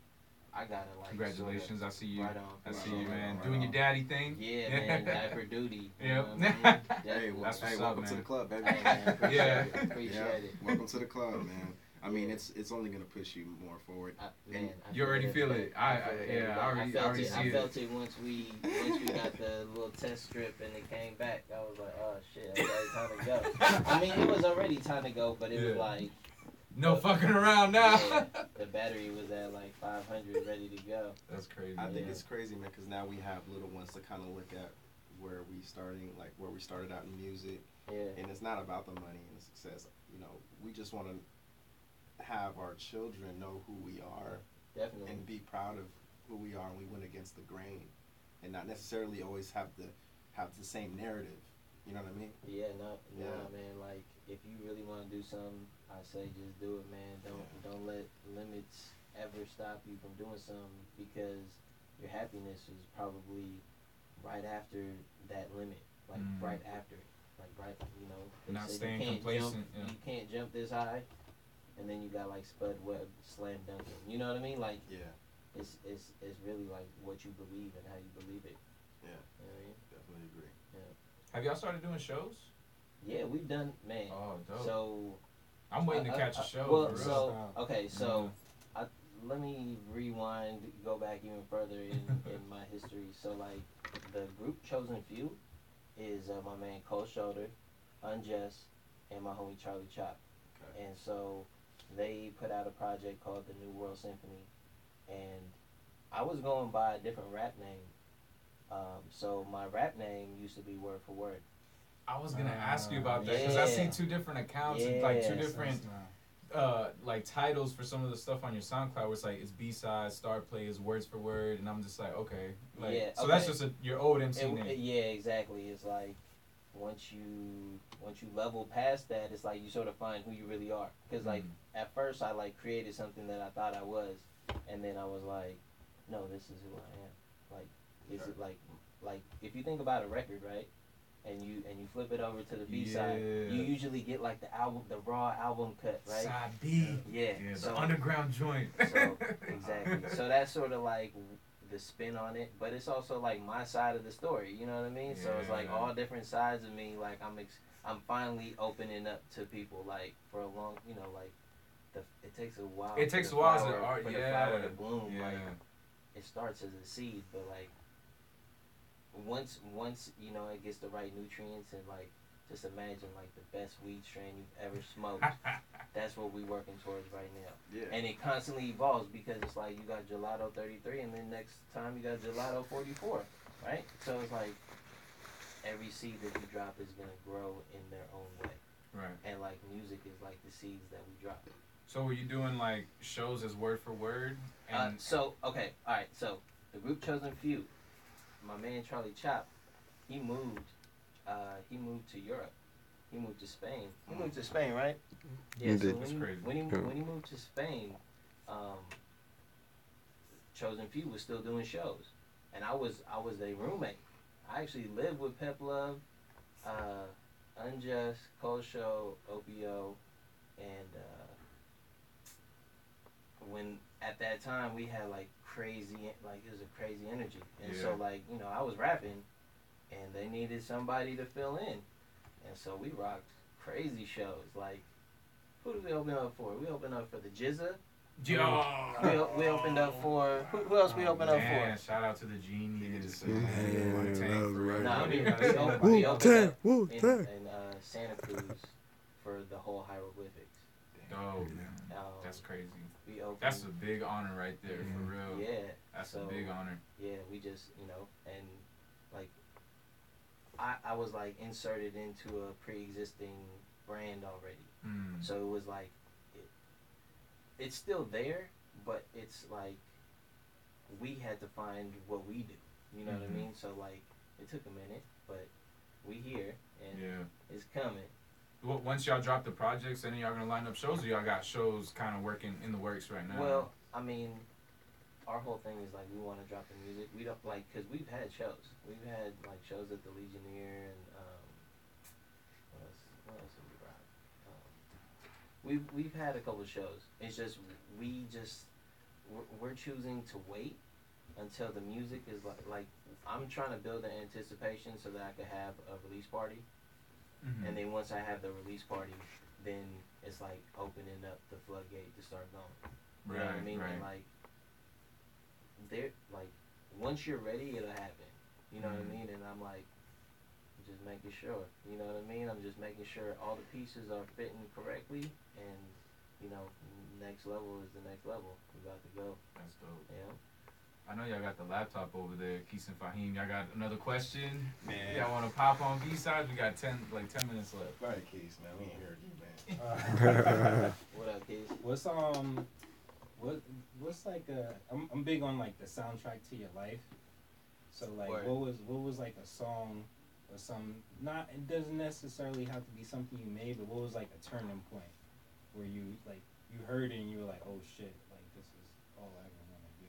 [SPEAKER 1] I gotta like.
[SPEAKER 2] Congratulations!
[SPEAKER 1] Sorta,
[SPEAKER 2] I see you.
[SPEAKER 1] right on.
[SPEAKER 2] I see
[SPEAKER 1] Right
[SPEAKER 2] you,
[SPEAKER 1] on,
[SPEAKER 2] man.
[SPEAKER 1] right
[SPEAKER 2] Doing
[SPEAKER 1] on.
[SPEAKER 2] your daddy thing.
[SPEAKER 1] Yeah, man. Diaper duty. You
[SPEAKER 2] Yep.
[SPEAKER 1] know what I mean?
[SPEAKER 4] Hey,
[SPEAKER 2] That's what's up,
[SPEAKER 4] welcome
[SPEAKER 2] man.
[SPEAKER 4] to the club, baby.
[SPEAKER 1] Hey, man, appreciate
[SPEAKER 2] Yeah.
[SPEAKER 1] it. Appreciate it.
[SPEAKER 4] Welcome to the club, man. I mean,
[SPEAKER 1] Yeah.
[SPEAKER 4] it's only gonna push you more forward.
[SPEAKER 1] Man,
[SPEAKER 2] You already feel it. I already see
[SPEAKER 1] I
[SPEAKER 2] it.
[SPEAKER 1] felt it once we got the little test strip and it came back. I was like, oh shit, it's already time to go. I mean, it was already time to go, but it was
[SPEAKER 2] Yeah.
[SPEAKER 1] like
[SPEAKER 2] No fucking around now.
[SPEAKER 1] yeah, the battery was at like 500, ready to go.
[SPEAKER 2] That's crazy.
[SPEAKER 4] I think
[SPEAKER 1] Yeah.
[SPEAKER 4] it's crazy, man, because now we have little ones to kind of look at where we started out in music,
[SPEAKER 1] Yeah,
[SPEAKER 4] and it's not about the money and the success. You know, we just want to have our children know who we are
[SPEAKER 1] definitely.
[SPEAKER 4] and be proud of who we are, and we went against the grain, and not necessarily always have the same narrative. You know what I mean?
[SPEAKER 1] Yeah, no,
[SPEAKER 4] Yeah.
[SPEAKER 1] nah, man. Like, if you really want to do something, I say just do it, man. Don't let limits ever stop you from doing something because your happiness is probably right after that limit, like right after it, like right, you know. They
[SPEAKER 2] Not
[SPEAKER 1] say
[SPEAKER 2] staying
[SPEAKER 1] you can't
[SPEAKER 2] complacent.
[SPEAKER 1] Jump, You can't jump this high, and then you got like Spud Webb slam dunking. You know what I mean? Like,
[SPEAKER 4] Yeah,
[SPEAKER 1] it's really like what you believe and how you believe it.
[SPEAKER 4] yeah,
[SPEAKER 1] You know what I mean?
[SPEAKER 4] definitely agree.
[SPEAKER 2] Have y'all started doing shows?
[SPEAKER 1] Yeah, we've done, man.
[SPEAKER 2] Oh, dope.
[SPEAKER 1] So
[SPEAKER 2] I'm waiting to catch a show.
[SPEAKER 1] well,
[SPEAKER 2] for real.
[SPEAKER 1] so okay, so let me rewind, go back even further in my history. So like the group Chosen Few is my man Cold Shoulder, Unjust, and my homie Charlie Chop.
[SPEAKER 4] Okay.
[SPEAKER 1] And so they put out a project called the New World Symphony, and I was going by a different rap name. So my rap name used to be Word for Word.
[SPEAKER 2] I was gonna ask you about that because I see two different accounts and like two different like titles for some of the stuff on your SoundCloud where it's like it's Bsidez, Star Play is Words for Word, and I'm just like okay, like
[SPEAKER 1] Yeah,
[SPEAKER 2] so that's just your old MC name.
[SPEAKER 1] Yeah, exactly. It's like once you level past that, it's like you sort of find who you really are. Because like at first I like created something that I thought I was, and then I was like, no, this is who I am. Like, is it like if you think about a record, right? And you flip it over to the B side, you usually get like the raw album cut, right?
[SPEAKER 2] Side B.
[SPEAKER 1] Yeah.
[SPEAKER 2] Yeah,
[SPEAKER 1] So
[SPEAKER 2] the underground joint.
[SPEAKER 1] so exactly. So that's sort of like the spin on it, but it's also like my side of the story. You know what I mean? So it's like all different sides of me. Like I'm finally opening up to people. Like for a long, you know, like it takes a while.
[SPEAKER 2] It takes a while
[SPEAKER 1] for
[SPEAKER 2] for
[SPEAKER 1] the flower to bloom. Like it starts as a seed, but like once you know it gets the right nutrients and like just imagine like the best weed strain you've ever smoked. That's what we're working towards right now.
[SPEAKER 4] Yeah.
[SPEAKER 1] And it constantly evolves because it's like you got Gelato 33 and then next time you got Gelato 44, right? So it's like every seed that you drop is gonna grow in their own way.
[SPEAKER 2] Right.
[SPEAKER 1] And like music is like the seeds that we drop.
[SPEAKER 2] So were you doing like shows as Word for Word? And
[SPEAKER 1] So okay, all right. So the group Chosen Few, my man Charlie Chop, he moved to Europe. He moved to Spain. He moved to Spain, right? Yeah. So
[SPEAKER 2] That's crazy.
[SPEAKER 1] when he moved to Spain, Chosen Few was still doing shows, and I was their roommate. I actually lived with Pep Love, Unjust, Cold Show, OPO, and when at that time we had like crazy, like it was a crazy energy, and so like you know I was rapping, and they needed somebody to fill in, and so we rocked crazy shows like Who do we open up for? We open up for the Jizza.
[SPEAKER 2] Yo.
[SPEAKER 1] We opened up for who else? We opened up
[SPEAKER 2] Man,
[SPEAKER 1] for?
[SPEAKER 2] shout out to the Genies.
[SPEAKER 5] Yeah, that was right.
[SPEAKER 1] Nah, we
[SPEAKER 5] Wu-Tang,
[SPEAKER 1] opened up
[SPEAKER 5] Wu-Tang.
[SPEAKER 1] in Santa Cruz for the whole hieroglyphics.
[SPEAKER 2] Oh, that's crazy.
[SPEAKER 1] We opened.
[SPEAKER 2] That's a big honor right there, for real.
[SPEAKER 1] Yeah.
[SPEAKER 2] That's a big honor.
[SPEAKER 1] Yeah, we just and like I was like inserted into a pre-existing brand already, so it was like it's still there, but it's like we had to find what we do. You know what I mean? So like it took a minute, but we here and it's coming.
[SPEAKER 2] Well, once y'all drop the projects, then y'all gonna line up shows, or y'all got shows kind of working in the works right now?
[SPEAKER 1] Well, I mean, our whole thing is like we want to drop the music. We don't like because we've had shows. We've had like shows at the Legionnaire and what else have we brought? We've had a couple shows. It's just we're choosing to wait until the music is like I'm trying to build an anticipation so that I could have a release party, and then once I have the release party, then it's like opening up the floodgate to start going. You know what I mean?
[SPEAKER 2] Right.
[SPEAKER 1] And like there, like once you're ready, it'll happen. You know what I mean? And I'm like just making sure. You know what I mean? I'm just making sure all the pieces are fitting correctly, and next level is the next level. We about to go.
[SPEAKER 2] That's dope.
[SPEAKER 1] Yeah.
[SPEAKER 2] I know y'all got the laptop over there, Keith and Fahim. Y'all got another question?
[SPEAKER 4] Man.
[SPEAKER 2] Y'all want to pop on Bsides? We got 10 minutes left.
[SPEAKER 4] Go ahead, Keys, man. We ain't heard you, man.
[SPEAKER 1] What up, kids?
[SPEAKER 3] What's like I'm big on like the soundtrack to your life. So like
[SPEAKER 1] Word.
[SPEAKER 3] what was like a song or some not it doesn't necessarily have to be something you made, but what was like a turning point where you heard it and you were like, oh shit, like this is all I ever want to do.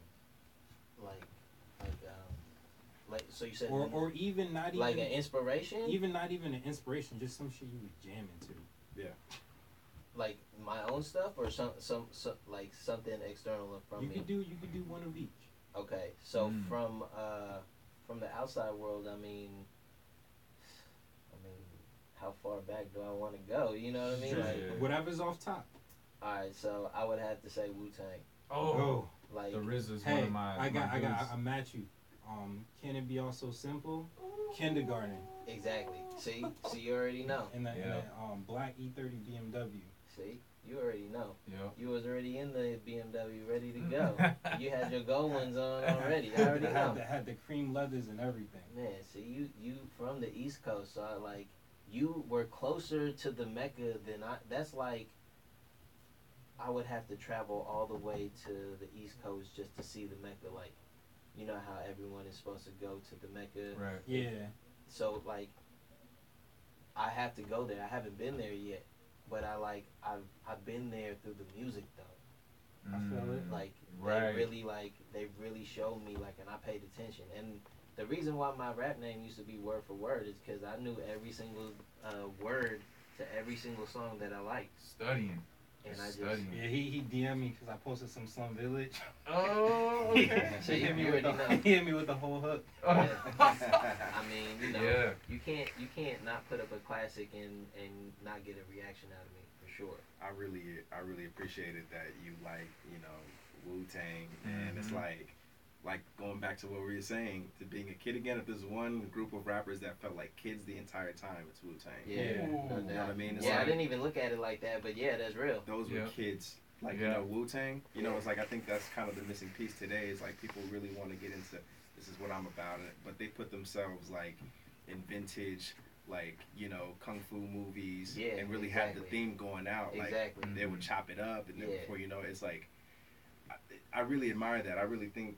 [SPEAKER 1] Like so you said
[SPEAKER 3] Or even not even
[SPEAKER 1] like an inspiration?
[SPEAKER 3] Even not even an inspiration, just some shit you would jam into.
[SPEAKER 4] Yeah.
[SPEAKER 1] Like my own stuff or some like something external from me.
[SPEAKER 3] You could do one of each.
[SPEAKER 1] Okay, so from the outside world, I mean, how far back do I want to go? You know what I mean?
[SPEAKER 3] Sure.
[SPEAKER 1] Like,
[SPEAKER 3] Whatever's off top.
[SPEAKER 1] all right, so I would have to say Wu-Tang.
[SPEAKER 2] Oh,
[SPEAKER 1] Like
[SPEAKER 2] the RZA is
[SPEAKER 3] Hey,
[SPEAKER 2] one of my
[SPEAKER 3] I match you. Can it be all so simple? Kindergarten.
[SPEAKER 1] exactly. See, you already know.
[SPEAKER 3] In that black E30 BMW.
[SPEAKER 1] See, you already know.
[SPEAKER 2] Yep.
[SPEAKER 1] You was already in the BMW, ready to go. You had your gold ones on already. I already know.
[SPEAKER 3] Had the cream leathers and everything.
[SPEAKER 1] Man, see, you from the East Coast, so you were closer to the Mecca than I. That's like I would have to travel all the way to the East Coast just to see the Mecca. Like, you know how everyone is supposed to go to the Mecca.
[SPEAKER 2] Right.
[SPEAKER 3] Yeah.
[SPEAKER 1] So like, I have to go there. I haven't been there yet, but I've been there through the music though.
[SPEAKER 3] I feel it.
[SPEAKER 1] Like
[SPEAKER 2] Right.
[SPEAKER 1] they really showed me and I paid attention. And the reason why my rap name used to be Word for Word is because I knew every single word to every single song that I liked.
[SPEAKER 2] Studying.
[SPEAKER 1] And I just
[SPEAKER 2] Studying.
[SPEAKER 3] Yeah, he DM'd me because I posted some Slum Village.
[SPEAKER 2] Oh, okay.
[SPEAKER 1] So
[SPEAKER 3] he
[SPEAKER 1] you
[SPEAKER 3] hit me
[SPEAKER 1] already know.
[SPEAKER 3] he hit me with the whole hook.
[SPEAKER 1] Yeah. I mean,
[SPEAKER 2] Yeah.
[SPEAKER 1] you can't not put up a classic and not get a reaction out of me for sure.
[SPEAKER 4] I really appreciated that you like, Wu-Tang, and it's like going back to what we were saying, to being a kid again. If there's one group of rappers that felt like kids the entire time, it's Wu-Tang.
[SPEAKER 1] Yeah,
[SPEAKER 2] Ooh.
[SPEAKER 1] no
[SPEAKER 4] You know what I mean? It's
[SPEAKER 1] Yeah, I
[SPEAKER 4] like,
[SPEAKER 1] didn't even look at it like that, but yeah, that's real.
[SPEAKER 4] those were kids. Like,
[SPEAKER 2] Yeah.
[SPEAKER 4] Wu-Tang,
[SPEAKER 1] Yeah.
[SPEAKER 4] it's like I think that's kind of the missing piece today is like people really want to get into this is what I'm about, but they put themselves like in vintage, like, kung fu movies,
[SPEAKER 1] Yeah,
[SPEAKER 4] and really have the
[SPEAKER 1] exactly.
[SPEAKER 4] theme going out. Like,
[SPEAKER 1] Exactly.
[SPEAKER 4] they would chop it up, and then
[SPEAKER 1] Yeah.
[SPEAKER 4] before you know it, it's like, I really admire that. I really think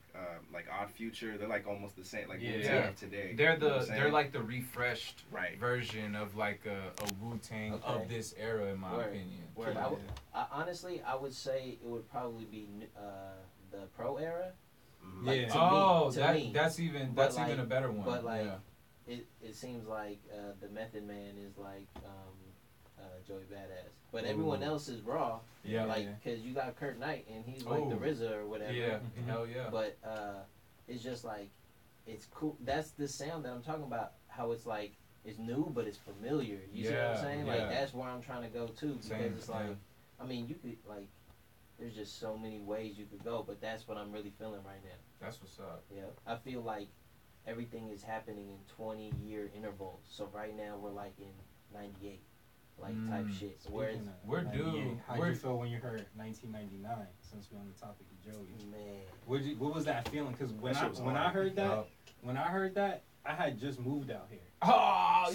[SPEAKER 4] like Odd Future, they're like almost the same, like Wu-Tang
[SPEAKER 2] Yeah.
[SPEAKER 4] of today.
[SPEAKER 2] They're
[SPEAKER 4] You know what I'm saying?
[SPEAKER 2] they're like the refreshed
[SPEAKER 4] Right.
[SPEAKER 2] version of like a Wu-Tang
[SPEAKER 1] Okay.
[SPEAKER 2] of this era, in my
[SPEAKER 1] Word.
[SPEAKER 2] opinion.
[SPEAKER 1] Word.
[SPEAKER 2] Yeah.
[SPEAKER 1] Honestly, I would say it would probably be the pro era.
[SPEAKER 4] Mhm.
[SPEAKER 1] Like,
[SPEAKER 3] Yeah.
[SPEAKER 1] to
[SPEAKER 2] Oh,
[SPEAKER 1] me.
[SPEAKER 2] that's even
[SPEAKER 1] But
[SPEAKER 2] a better one.
[SPEAKER 1] but like,
[SPEAKER 2] yeah.
[SPEAKER 1] it seems like the Method Man is like Joey Badass, but everyone else is raw.
[SPEAKER 2] Yeah.
[SPEAKER 1] Like, cause you got Kurt Knight and he's like the
[SPEAKER 2] Oh.
[SPEAKER 1] RZA or whatever.
[SPEAKER 2] Yeah.
[SPEAKER 3] Mhm.
[SPEAKER 2] Hell yeah.
[SPEAKER 1] But it's just like it's cool. That's the sound that I'm talking about. How it's like it's new, but it's familiar. You see what I'm
[SPEAKER 2] Yeah,
[SPEAKER 1] saying?
[SPEAKER 2] yeah.
[SPEAKER 1] Like that's where I'm trying to go to because
[SPEAKER 2] Same,
[SPEAKER 1] it's like I mean, you could like, there's just so many ways you could go, but that's what I'm really feeling right now.
[SPEAKER 2] That's what's up.
[SPEAKER 1] Yeah, I feel like everything is happening in 20-year intervals. So right now we're like in '98, like type shit. Whereas
[SPEAKER 2] We're due.
[SPEAKER 3] How'd you feel when you heard 1999? Since we're on the topic of Joey,
[SPEAKER 1] man,
[SPEAKER 3] what was that feeling? Because when I heard that, I had just moved out here.
[SPEAKER 2] Oh,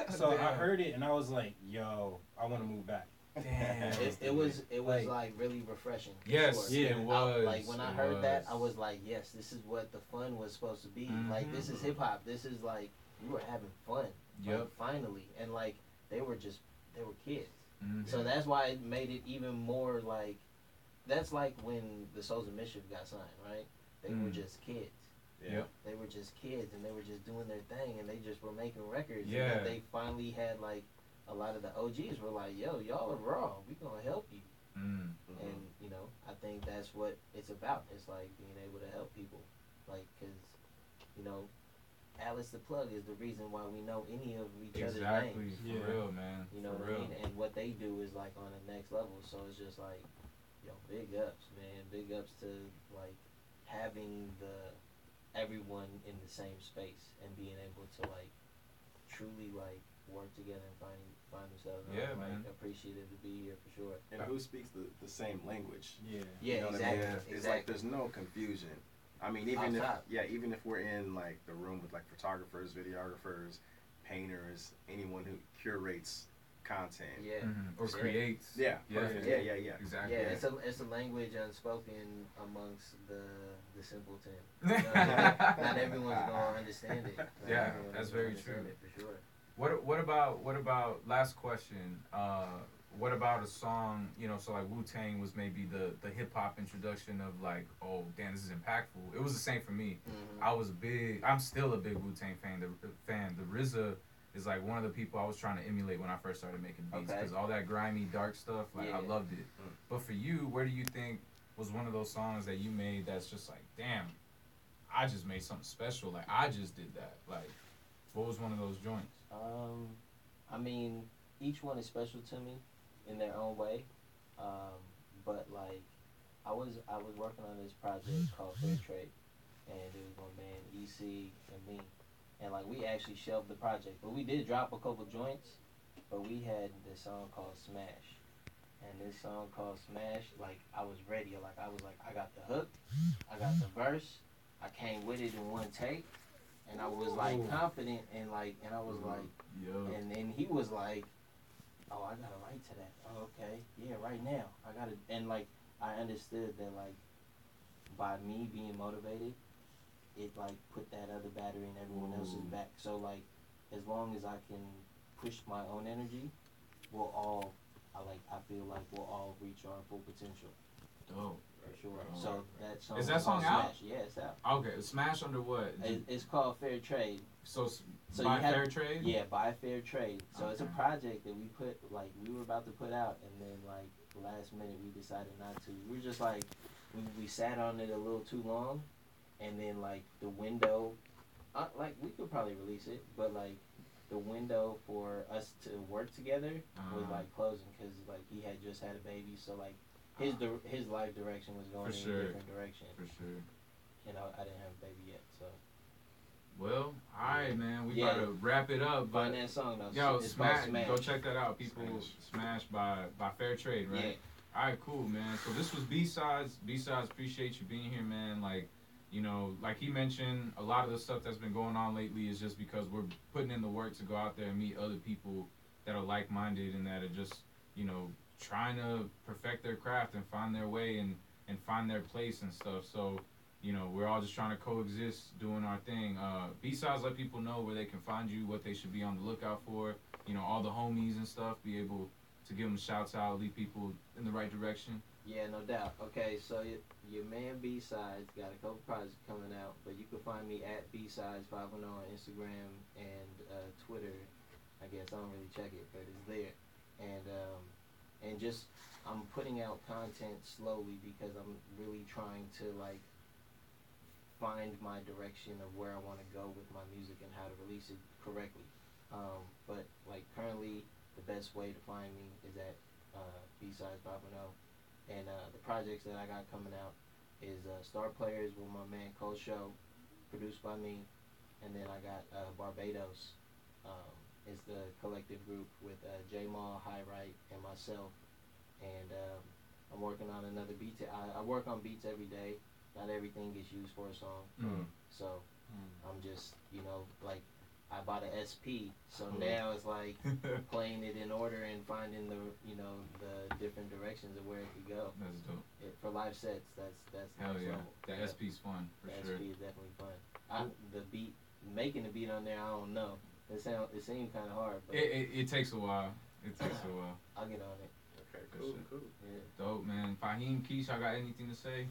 [SPEAKER 3] so I heard it and I was like, yo, I want to move back.
[SPEAKER 2] Damn.
[SPEAKER 1] it was like really refreshing.
[SPEAKER 2] Yes,
[SPEAKER 1] sure.
[SPEAKER 3] Yeah.
[SPEAKER 2] it was.
[SPEAKER 1] Like when I heard that, I was like, yes, this is what the fun was supposed to be. Like this is hip hop. This is like we were having fun.
[SPEAKER 2] Yep.
[SPEAKER 1] Like, finally, and like they were kids.
[SPEAKER 2] Mm-hmm.
[SPEAKER 1] So that's why it made it even more like. That's like when the Souls of Mischief got signed, right? They were just kids.
[SPEAKER 2] Yep.
[SPEAKER 1] They were just kids, and they were just doing their thing, and they just were making records.
[SPEAKER 2] Yeah.
[SPEAKER 1] And then they finally had like a lot of the OGs were like, "Yo, y'all are raw. We gonna help you." And you know, I think that's what it's about. It's like being able to help people, like, cause you know, Alice the Plug is the reason why we know any of each other's names.
[SPEAKER 2] For real, man.
[SPEAKER 1] You know
[SPEAKER 2] for
[SPEAKER 1] what
[SPEAKER 2] real.
[SPEAKER 1] I mean? And what they do is like on the next level. So it's just like, yo, big ups, man. Big ups to like having everyone in the same space and being able to like truly like work together and find themselves.
[SPEAKER 2] Yeah,
[SPEAKER 1] I'm
[SPEAKER 2] man.
[SPEAKER 1] like appreciative to be here for sure.
[SPEAKER 4] And who speaks the same language?
[SPEAKER 1] Yeah,
[SPEAKER 4] You know what
[SPEAKER 1] exactly.
[SPEAKER 4] I mean? It's like there's no confusion. I mean, even if we're in like the room with like photographers, videographers, painters, anyone who curates content.
[SPEAKER 1] Yeah.
[SPEAKER 2] Or creates.
[SPEAKER 4] Yeah.
[SPEAKER 2] Yeah.
[SPEAKER 4] Perfect. Yeah.
[SPEAKER 2] Exactly.
[SPEAKER 1] Yeah, it's a language unspoken amongst the simpleton. You know what I mean? Not everyone's gonna understand it.
[SPEAKER 2] Yeah, that's very true.
[SPEAKER 1] For sure.
[SPEAKER 2] What about last question? What about a song, you know, so like Wu-Tang was maybe the hip hop introduction of like, oh damn, this is impactful. It was the same for me. I'm still a big Wu-Tang fan. The RZA is like one of the people I was trying to emulate when I first started making beats, because all that grimy dark stuff, like I loved it. But for you, where do you think was one of those songs that you made that's just like, damn, I just made something special, like I just did that? Like, what was one of those joints?
[SPEAKER 1] I mean, each one is special to me in their own way. But like, I was working on this project called Fair Trade, and it was my man EC and me, and like we actually shelved the project, but we did drop a couple joints. But we had this song called Smash, and this song called Smash, like I was ready, like I got the hook, I got the verse, I came with it in one take. And I was like confident and I was like, and then he was like, oh, I gotta write to that. Oh, okay, yeah, right now I gotta. And like I understood that like by me being motivated, it like put that other battery in everyone else's back. So like as long as I can push my own energy, I feel like we'll all reach our full potential.
[SPEAKER 2] Dope.
[SPEAKER 1] For sure. So that song
[SPEAKER 2] is that song out?
[SPEAKER 1] Smash. Yeah, it's out.
[SPEAKER 2] Okay, Smash under what?
[SPEAKER 1] It's called Fair Trade.
[SPEAKER 2] So by Fair Trade?
[SPEAKER 1] Yeah, by Fair Trade. So it's a project that we were about to put out, and then like last minute we decided not to. We were just like we sat on it a little too long, and then like the window, like we could probably release it, but like the window for us to work together was like closing because like he had just had a baby, so like his life direction was going in a different direction.
[SPEAKER 2] For sure.
[SPEAKER 1] You know, I didn't have a baby yet, so.
[SPEAKER 2] Well, alright, man. We gotta wrap it up. But
[SPEAKER 1] find that song though.
[SPEAKER 2] Yo,
[SPEAKER 1] it's
[SPEAKER 2] Smash.
[SPEAKER 1] Smash.
[SPEAKER 2] Go check that out, people. Smash by Fair Trade, right?
[SPEAKER 1] Yeah.
[SPEAKER 2] Alright, cool, man. So this was Bsidez. Bsidez, appreciate you being here, man. Like, you know, like he mentioned, a lot of the stuff that's been going on lately is just because we're putting in the work to go out there and meet other people that are like-minded and that are just, you know, trying to perfect their craft and find their way and find their place and stuff. So, you know, we're all just trying to coexist, doing our thing. Besides, let people know where they can find you, what they should be on the lookout for. You know, all the homies and stuff, be able to give them shouts out, lead people in the right direction.
[SPEAKER 1] Yeah, no doubt. Okay, so your man Bsidez got a couple projects coming out, but you can find me at Bsidez510 on Instagram and Twitter. I guess I don't really check it, but it's there. And just I'm putting out content slowly because I'm really trying to like find my direction of where I want to go with my music and how to release it correctly. But like currently, the best way to find me is at Bsidez 5.0. And the projects that I got coming out is Star Players with my man Cole Show, produced by me. And then I got Barbados. It's the collective group with J Maul, High Right, and myself. And I'm working on another beat. I work on beats every day. Not everything gets used for a song. So I'm just, like, I bought an SP. So now it's like playing it in order and finding the different directions of where it could go.
[SPEAKER 2] That's dope.
[SPEAKER 1] For live sets, that's
[SPEAKER 2] Hell yeah.
[SPEAKER 1] level.
[SPEAKER 2] The SP's fun, for
[SPEAKER 1] The
[SPEAKER 2] sure.
[SPEAKER 1] SP is definitely fun. The beat, making the beat on there, I don't know. It seemed kind of hard, but
[SPEAKER 2] It takes a while.
[SPEAKER 1] I'll get on it.
[SPEAKER 4] Okay,
[SPEAKER 2] cool.
[SPEAKER 1] Yeah.
[SPEAKER 2] Dope, man. Fahim, Keish, I got anything to say?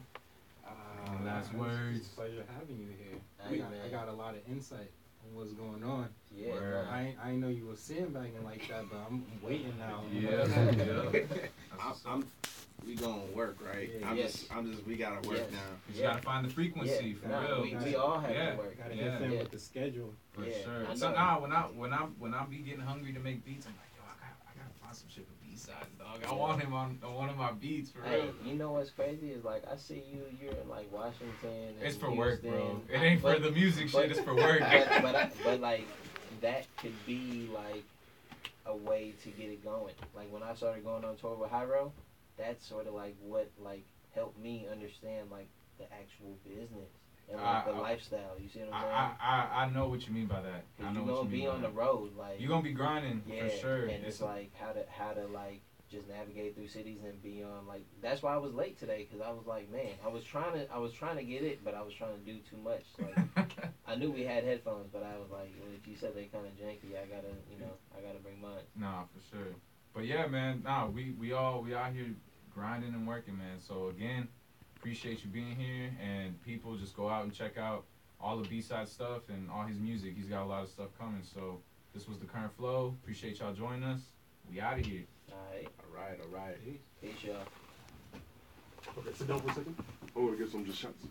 [SPEAKER 2] Last words.
[SPEAKER 3] It's a pleasure having you here.
[SPEAKER 1] Hey,
[SPEAKER 3] I got a lot of insight on what's going on.
[SPEAKER 1] Yeah,
[SPEAKER 2] Word.
[SPEAKER 3] I ain't know you was sandbagging like that, but I'm waiting now.
[SPEAKER 4] We gonna work, right?
[SPEAKER 3] Yeah,
[SPEAKER 4] We gotta work
[SPEAKER 1] Yes.
[SPEAKER 4] now.
[SPEAKER 2] You just gotta find the frequency, for real.
[SPEAKER 1] we all have
[SPEAKER 2] Yeah.
[SPEAKER 1] to work.
[SPEAKER 3] Gotta
[SPEAKER 2] Yeah.
[SPEAKER 3] get in
[SPEAKER 1] Yeah.
[SPEAKER 3] with the schedule.
[SPEAKER 2] For
[SPEAKER 1] Yeah,
[SPEAKER 2] sure.
[SPEAKER 1] I
[SPEAKER 2] So
[SPEAKER 1] know.
[SPEAKER 2] now when I be getting hungry to make beats, I'm like, yo, I gotta find some shit for B-sides, dog. I want him on one of my beats, for
[SPEAKER 1] Hey,
[SPEAKER 2] real.
[SPEAKER 1] you know what's crazy is like I see you're in like Washington.
[SPEAKER 2] It's
[SPEAKER 1] and
[SPEAKER 2] for work, bro.
[SPEAKER 1] Houston.
[SPEAKER 2] It ain't for
[SPEAKER 1] But-
[SPEAKER 2] the music
[SPEAKER 1] but-
[SPEAKER 2] shit. It's for work.
[SPEAKER 1] but like that could be like a way to get it going. Like when I started going on tour with Hyro, that's sort of like what like helped me understand like the actual business and like the lifestyle. You see what I'm saying?
[SPEAKER 2] I know what you mean by that. I
[SPEAKER 1] Cause
[SPEAKER 2] know
[SPEAKER 1] you're
[SPEAKER 2] what
[SPEAKER 1] gonna
[SPEAKER 2] you mean
[SPEAKER 1] be
[SPEAKER 2] by
[SPEAKER 1] on
[SPEAKER 2] that.
[SPEAKER 1] the road, like
[SPEAKER 2] You're gonna be grinding,
[SPEAKER 1] yeah,
[SPEAKER 2] for sure.
[SPEAKER 1] and it's like how to like just navigate through cities and be on like. That's why I was late today, cause I was like, man, I was trying to get it, but I was trying to do too much. Like I knew we had headphones, but I was like, well, if you said they kind of janky, I gotta bring mine.
[SPEAKER 2] Nah, for sure. But yeah, man, we out here grinding and working, man. So again, appreciate you being here, and people just go out and check out all the B-side stuff and all his music. He's got a lot of stuff coming. So this was the current flow. Appreciate y'all joining us. We out of here.
[SPEAKER 1] All right,
[SPEAKER 4] All right.
[SPEAKER 1] peace, y'all.
[SPEAKER 5] Okay, sit down for a second. Oh, I guess I'm just shots.